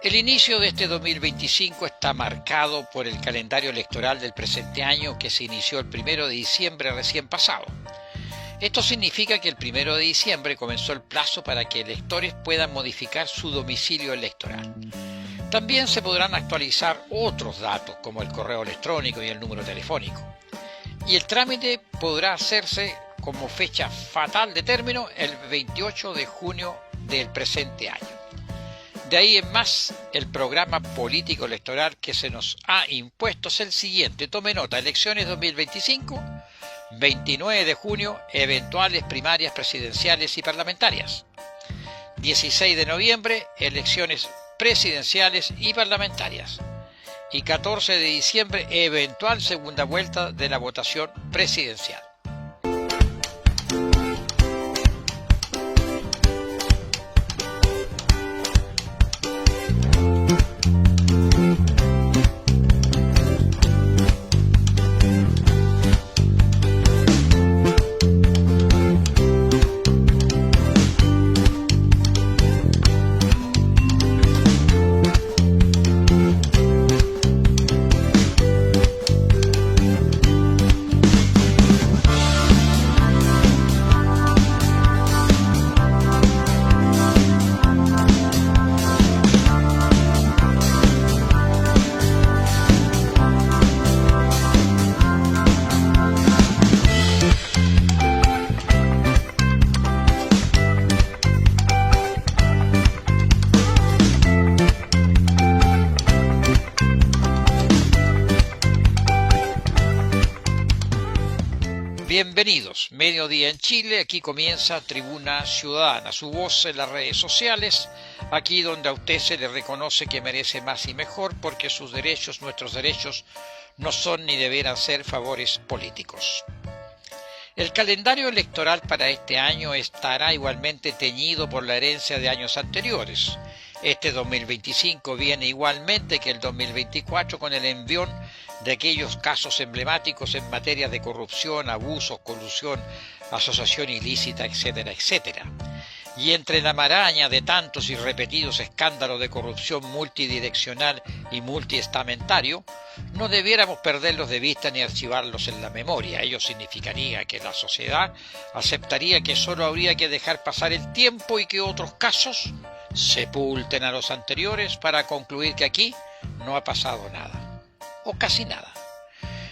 El inicio de este 2025 está marcado por el calendario electoral del presente año que se inició el 1 de diciembre recién pasado. Esto significa que el 1 de diciembre comenzó el plazo para que electores puedan modificar su domicilio electoral. También se podrán actualizar otros datos como el correo electrónico y el número telefónico. Y el trámite podrá hacerse como fecha fatal de término el 28 de junio del presente año. De ahí en más, el programa político electoral que se nos ha impuesto es el siguiente. Tome nota: elecciones 2025, 29 de junio, eventuales primarias presidenciales y parlamentarias. 16 de noviembre, elecciones presidenciales y parlamentarias. Y 14 de diciembre, eventual segunda vuelta de la votación presidencial. Bienvenidos, mediodía en Chile, aquí comienza Tribuna Ciudadana, su voz en las redes sociales, aquí donde a usted se le reconoce que merece más y mejor porque sus derechos, nuestros derechos, no son ni deberán ser favores políticos. El calendario electoral para este año estará igualmente teñido por la herencia de años anteriores. Este 2025 viene igualmente que el 2024 con el envión de aquellos casos emblemáticos en materia de corrupción, abusos, colusión, asociación ilícita, etcétera, etcétera. Y entre la maraña de tantos y repetidos escándalos de corrupción multidireccional y multiestamentario, no debiéramos perderlos de vista ni archivarlos en la memoria. Ello significaría que la sociedad aceptaría que solo habría que dejar pasar el tiempo y que otros casos sepulten a los anteriores para concluir que aquí no ha pasado nada, o casi nada.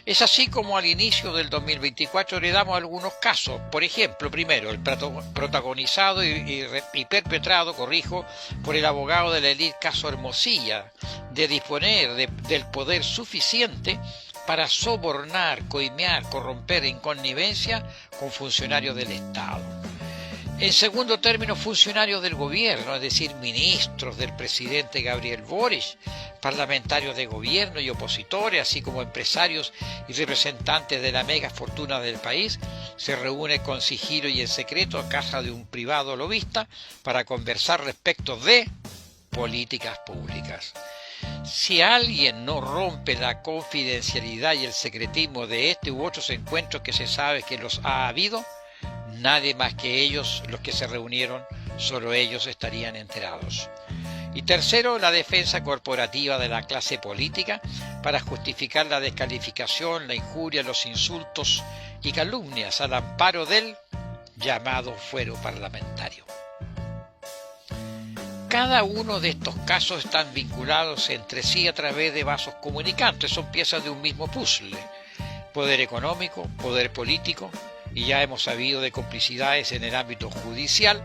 Es así como al inicio del 2024 le damos algunos casos. Por ejemplo, primero, el protagonizado y perpetrado, por el abogado de la élite caso Hermosilla, de disponer del poder suficiente para sobornar, coimear, corromper en connivencia con funcionarios del Estado. En segundo término, funcionarios del gobierno, es decir, ministros del presidente Gabriel Boric, parlamentarios de gobierno y opositores, así como empresarios y representantes de la mega fortuna del país, se reúnen con sigilo y en secreto a casa de un privado lobista para conversar respecto de políticas públicas. Si alguien no rompe la confidencialidad y el secretismo de este u otros encuentros que se sabe que los ha habido, nadie más que ellos, los que se reunieron, solo ellos estarían enterados. Y tercero, la defensa corporativa de la clase política para justificar la descalificación, la injuria, los insultos y calumnias al amparo del llamado fuero parlamentario. Cada uno de estos casos están vinculados entre sí a través de vasos comunicantes, son piezas de un mismo puzzle: poder económico, poder político, y ya hemos sabido de complicidades en el ámbito judicial,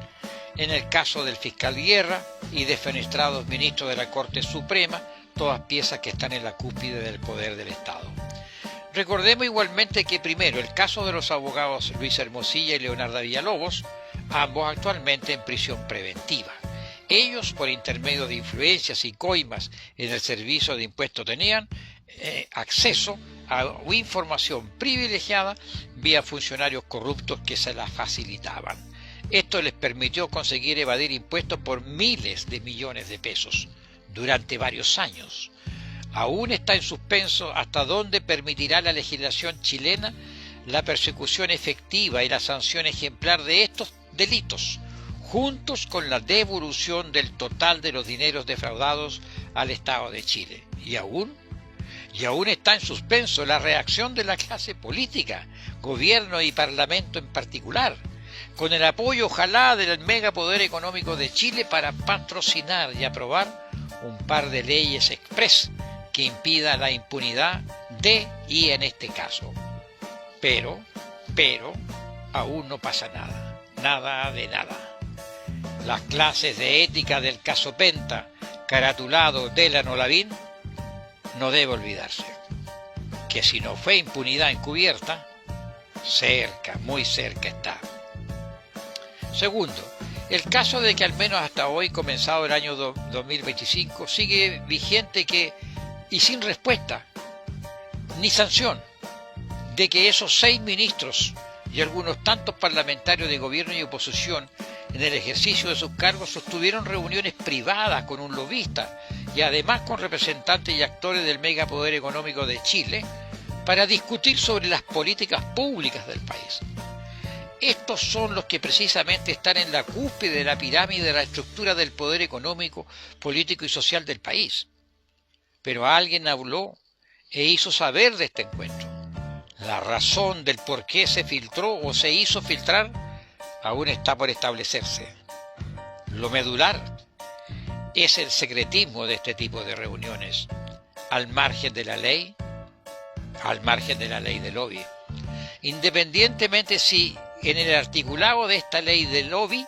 en el caso del fiscal Guerra y defenestrados ministros de la Corte Suprema, todas piezas que están en la cúspide del poder del Estado. Recordemos igualmente que primero el caso de los abogados Luis Hermosilla y Leonardo Villalobos, ambos actualmente en prisión preventiva. Ellos, por intermedio de influencias y coimas en el servicio de impuestos, tenían acceso a información privilegiada vía funcionarios corruptos que se la facilitaban. Esto les permitió conseguir evadir impuestos por miles de millones de pesos durante varios años. Aún está en suspenso hasta dónde permitirá la legislación chilena la persecución efectiva y la sanción ejemplar de estos delitos, juntos con la devolución del total de los dineros defraudados al Estado de Chile. Y aún está en suspenso la reacción de la clase política, gobierno y parlamento en particular, con el apoyo ojalá del megapoder económico de Chile para patrocinar y aprobar un par de leyes express que impida la impunidad de y en este caso. Pero, aún no pasa nada, nada de nada. Las clases de ética del caso Penta, caratulado Delano Lavín, no debe olvidarse que si no fue impunidad encubierta, cerca, muy cerca está. Segundo, el caso de que al menos hasta hoy, comenzado el año 2025, sigue vigente y sin respuesta ni sanción, de que esos 6 ministros y algunos tantos parlamentarios de gobierno y oposición en el ejercicio de sus cargos sostuvieron reuniones privadas con un lobista y además con representantes y actores del megapoder económico de Chile para discutir sobre las políticas públicas del país. Estos son los que precisamente están en la cúspide de la pirámide de la estructura del poder económico, político y social del país. Pero alguien habló e hizo saber de este encuentro. La razón del por qué se filtró o se hizo filtrar aún está por establecerse. Lo medular es el secretismo de este tipo de reuniones, al margen de la ley de lobby. Independientemente si en el articulado de esta ley de lobby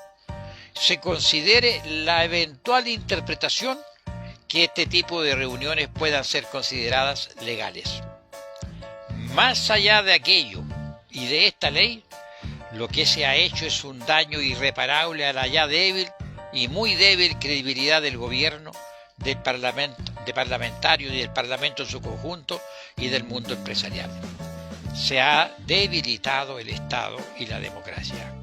se considere la eventual interpretación que este tipo de reuniones puedan ser consideradas legales. Más allá de aquello y de esta ley, lo que se ha hecho es un daño irreparable a la ya débil y muy débil credibilidad del gobierno, del parlamentario y del parlamento en su conjunto y del mundo empresarial. Se ha debilitado el Estado y la democracia.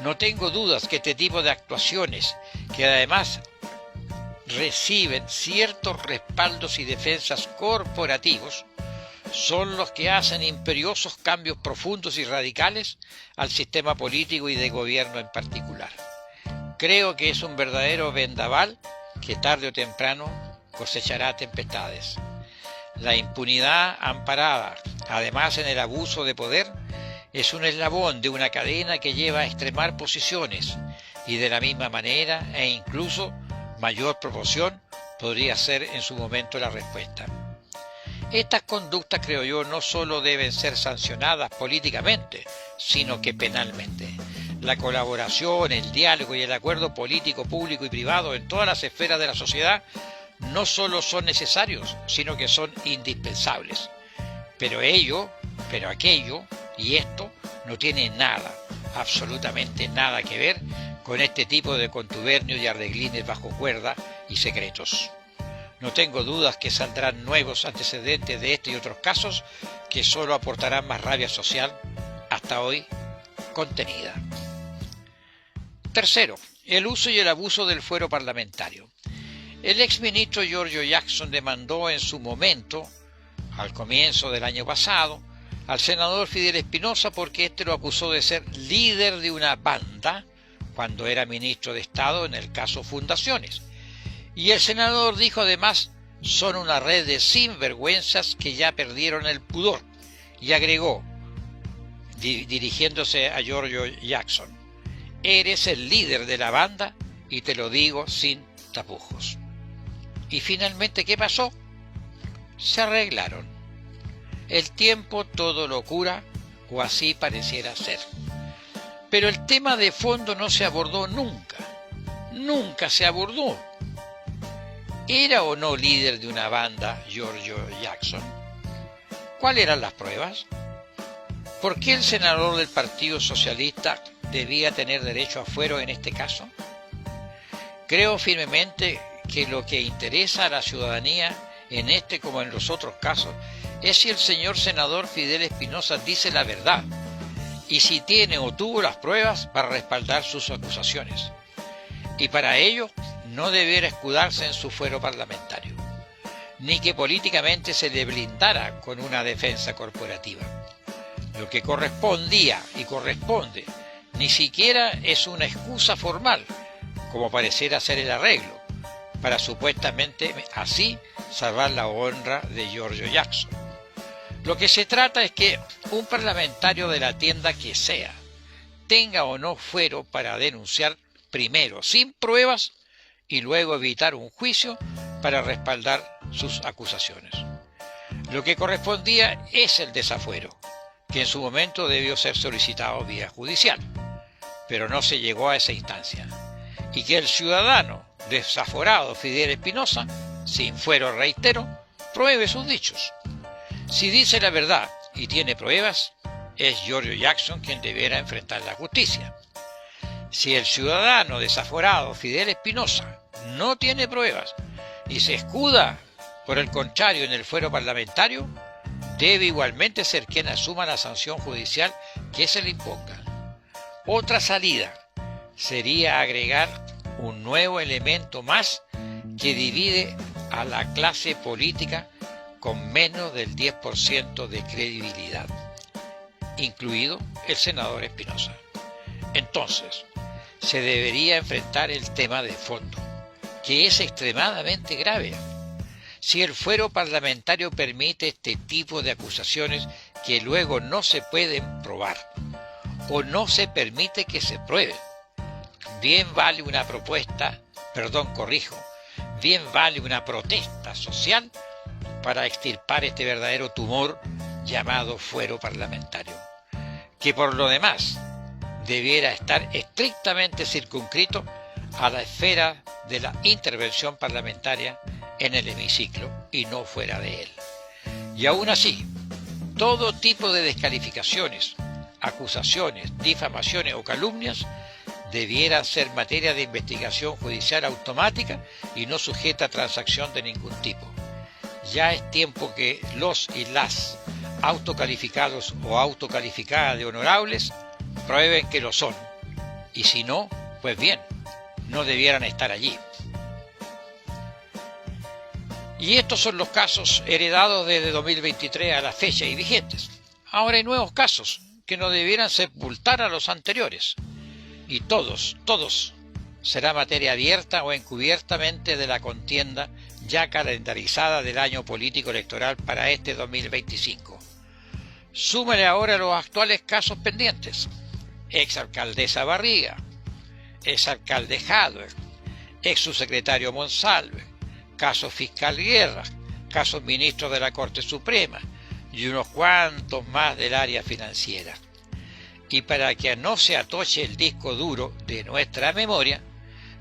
No tengo dudas que este tipo de actuaciones, que además reciben ciertos respaldos y defensas corporativos, son los que hacen imperiosos cambios profundos y radicales al sistema político y de gobierno en particular. Creo que es un verdadero vendaval que tarde o temprano cosechará tempestades. La impunidad amparada, además en el abuso de poder, es un eslabón de una cadena que lleva a extremar posiciones y de la misma manera e incluso mayor proporción podría ser en su momento la respuesta. Estas conductas, creo yo, no solo deben ser sancionadas políticamente, sino que penalmente. La colaboración, el diálogo y el acuerdo político, público y privado en todas las esferas de la sociedad no solo son necesarios, sino que son indispensables. Pero aquello y esto no tiene nada, absolutamente nada que ver con este tipo de contubernios y arreglines bajo cuerda y secretos. No tengo dudas que saldrán nuevos antecedentes de este y otros casos que solo aportarán más rabia social, hasta hoy contenida. Tercero, el uso y el abuso del fuero parlamentario. El exministro Giorgio Jackson demandó en su momento, al comienzo del año pasado, al senador Fidel Espinosa porque éste lo acusó de ser líder de una banda cuando era ministro de Estado en el caso Fundaciones. Y el senador dijo además, son una red de sinvergüenzas que ya perdieron el pudor. Y agregó, dirigiéndose a Giorgio Jackson, eres el líder de la banda y te lo digo sin tapujos. Y finalmente, ¿qué pasó? Se arreglaron. El tiempo todo lo cura, o así pareciera ser. Pero el tema de fondo no se abordó nunca. Nunca se abordó. ¿Era o no líder de una banda Giorgio Jackson? ¿Cuáles eran las pruebas? ¿Por qué el senador del Partido Socialista debía tener derecho a fuero en este caso? Creo firmemente que lo que interesa a la ciudadanía en este como en los otros casos es si el señor senador Fidel Espinosa dice la verdad y si tiene o tuvo las pruebas para respaldar sus acusaciones. Y para ello no debiera escudarse en su fuero parlamentario, ni que políticamente se le blindara con una defensa corporativa. Lo que correspondía y corresponde ni siquiera es una excusa formal, como pareciera ser el arreglo, para supuestamente así salvar la honra de Giorgio Jackson. Lo que se trata es que un parlamentario de la tienda que sea tenga o no fuero para denunciar primero sin pruebas y luego evitar un juicio para respaldar sus acusaciones. Lo que correspondía es el desafuero, que en su momento debió ser solicitado vía judicial, pero no se llegó a esa instancia, y que el ciudadano desaforado Fidel Espinosa, sin fuero reitero, pruebe sus dichos. Si dice la verdad y tiene pruebas, es Giorgio Jackson quien deberá enfrentar la justicia. Si el ciudadano desaforado Fidel Espinosa no tiene pruebas y se escuda, por el contrario, en el fuero parlamentario, debe igualmente ser quien asuma la sanción judicial que se le imponga. Otra salida sería agregar un nuevo elemento más que divide a la clase política con menos del 10% de credibilidad, incluido el senador Espinosa. Entonces, se debería enfrentar el tema de fondo, que es extremadamente grave. Si el fuero parlamentario permite este tipo de acusaciones que luego no se pueden probar o no se permite que se prueben, bien vale una protesta social para extirpar este verdadero tumor llamado fuero parlamentario, que por lo demás debiera estar estrictamente circunscrito a la esfera de la intervención parlamentaria en el hemiciclo y no fuera de él. Y aún así, todo tipo de descalificaciones, acusaciones, difamaciones o calumnias debiera ser materia de investigación judicial automática y no sujeta a transacción de ningún tipo. Ya es tiempo que los y las autocalificados o autocalificadas de honorables prueben que lo son, y si no, pues bien, no debieran estar allí. Y estos son los casos heredados desde 2023 a la fecha y vigentes. Ahora hay nuevos casos que no debieran sepultar a los anteriores. Y todos será materia abierta o encubiertamente de la contienda ya calendarizada del año político electoral para este 2025. Súmale ahora los actuales casos pendientes. Exalcaldesa Barriga, exalcalde Jadwe, ex subsecretario Monsalve, caso fiscal Guerra, casos ministros de la Corte Suprema y unos cuantos más del área financiera. Y para que no se atoche el disco duro de nuestra memoria,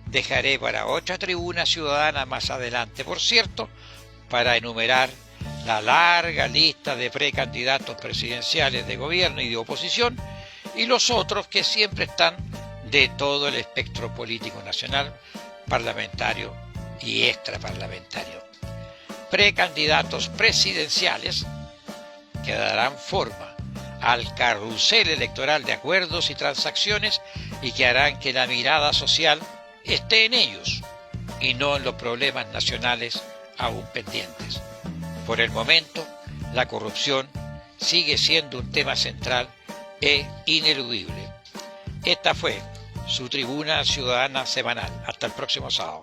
dejaré para otra tribuna ciudadana más adelante, por cierto, para enumerar la larga lista de precandidatos presidenciales de gobierno y de oposición y los otros que siempre están de todo el espectro político nacional, parlamentario y extraparlamentario. Precandidatos presidenciales que darán forma al carrusel electoral de acuerdos y transacciones y que harán que la mirada social esté en ellos y no en los problemas nacionales aún pendientes. Por el momento, la corrupción sigue siendo un tema central e ineludible. Esta fue su Tribuna Ciudadana Semanal. Hasta el próximo sábado.